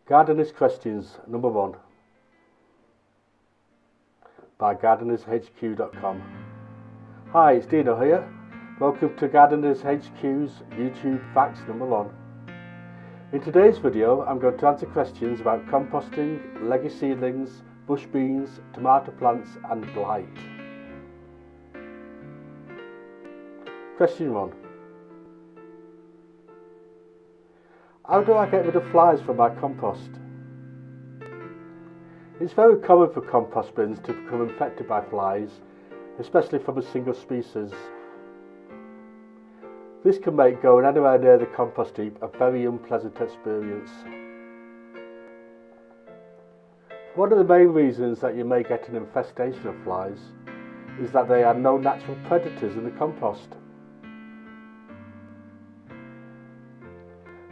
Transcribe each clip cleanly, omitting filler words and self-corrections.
Gardeners Questions number 1 by gardenershq.com. Hi, it's Dino here. Welcome to Gardeners HQ's YouTube Facts number 1. In today's video, I'm going to answer questions about composting, leggy seedlings, bush beans, tomato plants and blight. Question 1. How do I get rid of flies from my compost? It's very common for compost bins to become infected by flies, especially from a single species. This can make going anywhere near the compost heap a very unpleasant experience. One of the main reasons that you may get an infestation of flies is that there are no natural predators in the compost.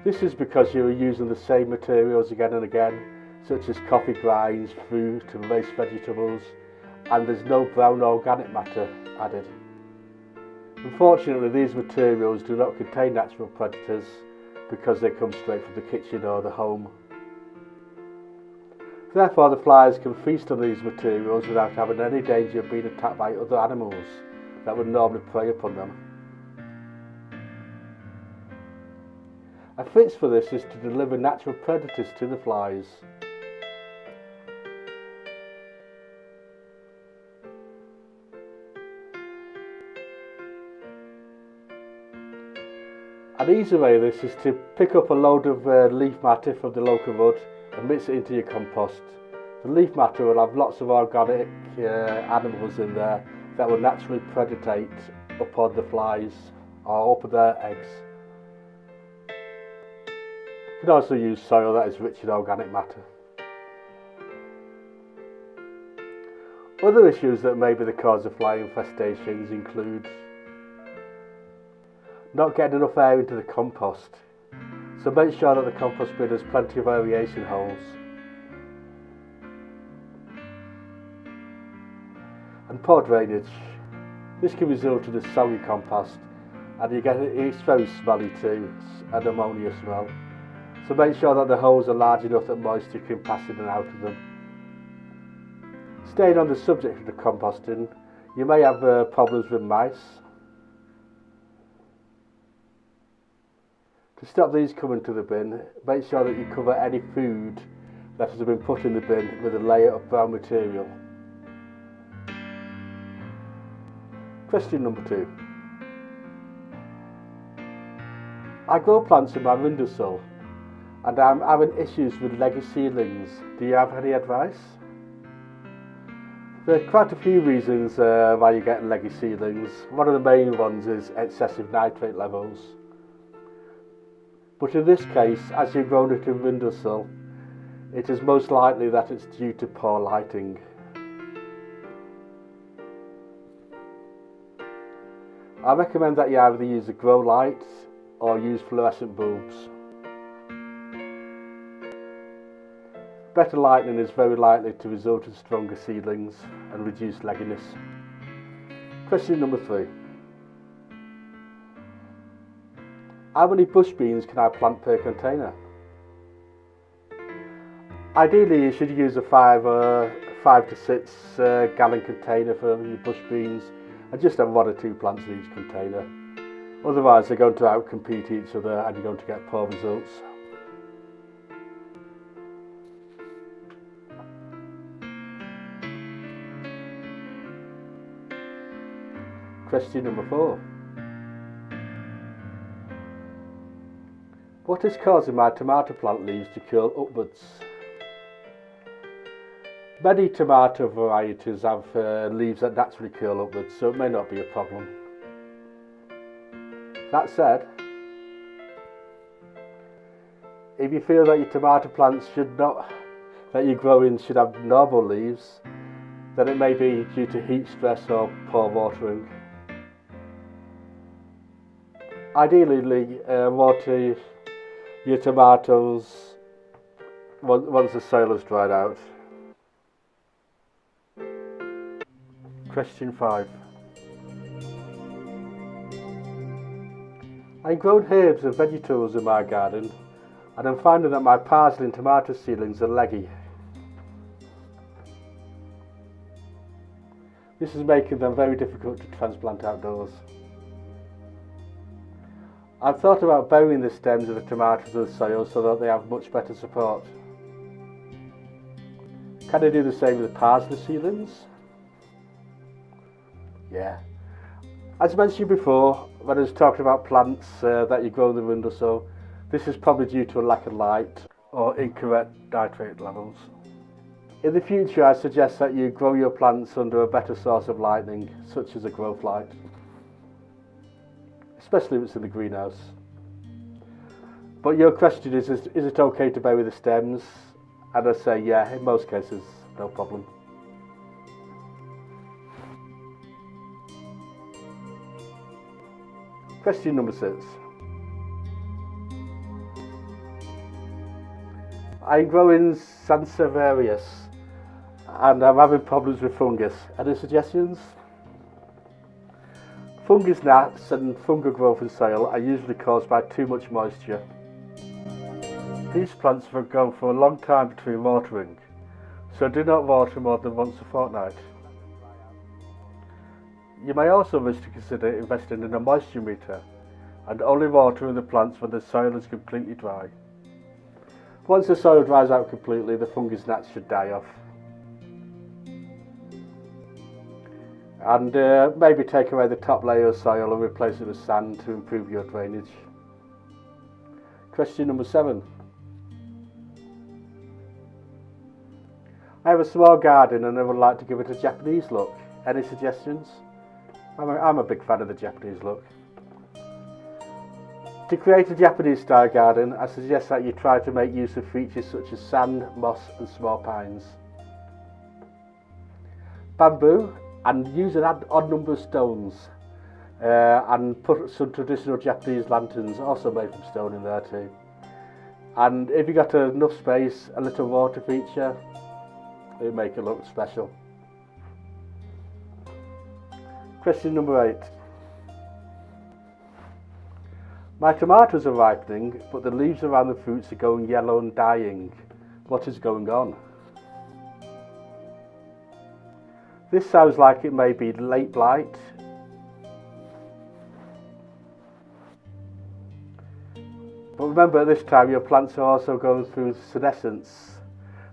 This is because you are using the same materials again and again, such as coffee grinds, fruit and raised vegetables, and there's no brown organic matter added. Unfortunately, these materials do not contain natural predators because they come straight from the kitchen or the home. Therefore, the flies can feast on these materials without having any danger of being attacked by other animals that would normally prey upon them. A fix for this is to deliver natural predators to the flies. An easy way of this is to pick up a load of leaf matter from the local wood and mix it into your compost. The leaf matter will have lots of organic animals in there that will naturally predate upon the flies or upon their eggs. You can also use soil that is rich in organic matter. Other issues that may be the cause of fly infestations include not getting enough air into the compost, so make sure that the compost bin has plenty of aeration holes. And poor drainage. This can result in a soggy compost, and it's very smelly too, an ammonia smell. So make sure that the holes are large enough that moisture can pass in and out of them. Staying on the subject of the composting, you may have problems with mice. To stop these coming to the bin, make sure that you cover any food that has been put in the bin with a layer of brown material. Question number 2. I grow plants in my windowsill and I'm having issues with leggy seedlings. Do you have any advice? There are quite a few reasons why you get leggy seedlings. One of the main ones is excessive nitrate levels. But in this case, as you've grown it in windowsill, it is most likely that it's due to poor lighting. I recommend that you either use a grow light or use fluorescent bulbs. Better lighting is very likely to result in stronger seedlings and reduced legginess. Question number 3. How many bush beans can I plant per container? Ideally, you should use a 5 to 6 gallon container for your bush beans and just have 1 or 2 plants in each container. Otherwise, they're going to outcompete each other and you're going to get poor results. Question number 4. What is causing my tomato plant leaves to curl upwards? Many tomato varieties have leaves that naturally curl upwards, so it may not be a problem. That said, if you feel that your tomato plants that you're growing should have normal leaves, then it may be due to heat stress or poor watering. Ideally, water your tomatoes once the soil has dried out. Question 5. I've grown herbs and vegetables in my garden, and I'm finding that my parsley and tomato seedlings are leggy. This is making them very difficult to transplant outdoors. I've thought about burying the stems of the tomatoes in the soil so that they have much better support. Can I do the same with the parsley seedlings? Yeah. As mentioned before, when I was talking about plants that you grow in the windowsill, this is probably due to a lack of light or incorrect nitrate levels. In the future, I suggest that you grow your plants under a better source of lighting, such as a growth light, especially if it's in the greenhouse. But your question is it okay to bury the stems? And I say, yeah, in most cases, no problem. Question number 6. I'm growing Sansevierius and I'm having problems with fungus. Any suggestions? Fungus gnats and fungal growth in soil are usually caused by too much moisture. These plants will go for a long time between watering, so do not water more than once a fortnight. You may also wish to consider investing in a moisture meter and only watering the plants when the soil is completely dry. Once the soil dries out completely, the fungus gnats should die off. And maybe take away the top layer of soil and replace it with sand to improve your drainage. Question number 7. I have a small garden and I would like to give it a Japanese look. Any suggestions? I'm a big fan of the Japanese look. To create a Japanese style garden, I suggest that you try to make use of features such as sand, moss and small pines. Bamboo, and use an odd number of stones and put some traditional Japanese lanterns also made from stone in there too. And if you got enough space, a little water feature, it'll make it look special. Question number 8. My tomatoes are ripening, but the leaves around the fruits are going yellow and dying. What is going on? This sounds like it may be late blight. But remember, at this time your plants are also going through senescence.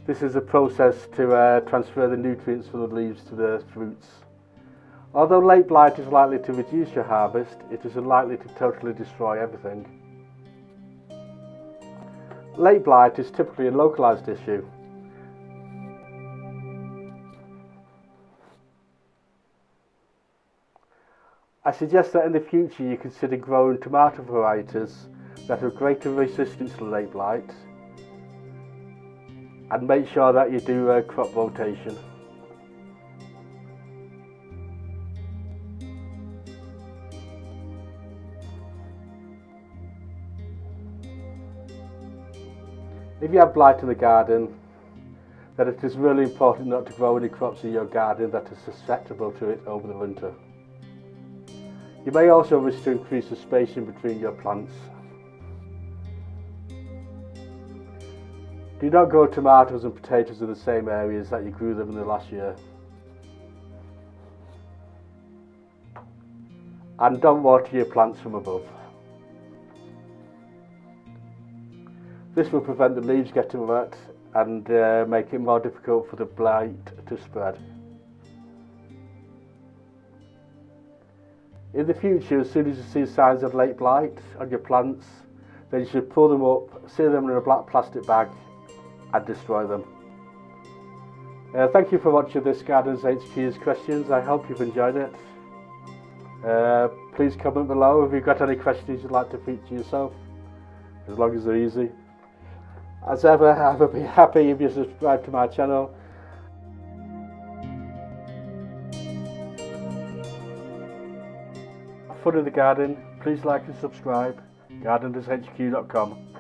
This is a process to transfer the nutrients from the leaves to the fruits. Although late blight is likely to reduce your harvest, it is unlikely to totally destroy everything. Late blight is typically a localised issue. I suggest that in the future you consider growing tomato varieties that have greater resistance to late blight, and make sure that you do crop rotation. If you have blight in the garden, then it is really important not to grow any crops in your garden that are susceptible to it over the winter. You may also wish to increase the spacing between your plants. Do not grow tomatoes and potatoes in the same areas that you grew them in the last year. And don't water your plants from above. This will prevent the leaves getting wet and make it more difficult for the blight to spread. In the future, as soon as you see signs of late blight on your plants, then you should pull them up, seal them in a black plastic bag and destroy them. Thank you for watching this Gardens HQ's questions. I hope you've enjoyed it. Please comment below if you've got any questions you'd like to feature yourself, as long as they're easy. As ever, I would be happy if you subscribe to my channel. Fun in the garden, please like and subscribe. gardenershq.com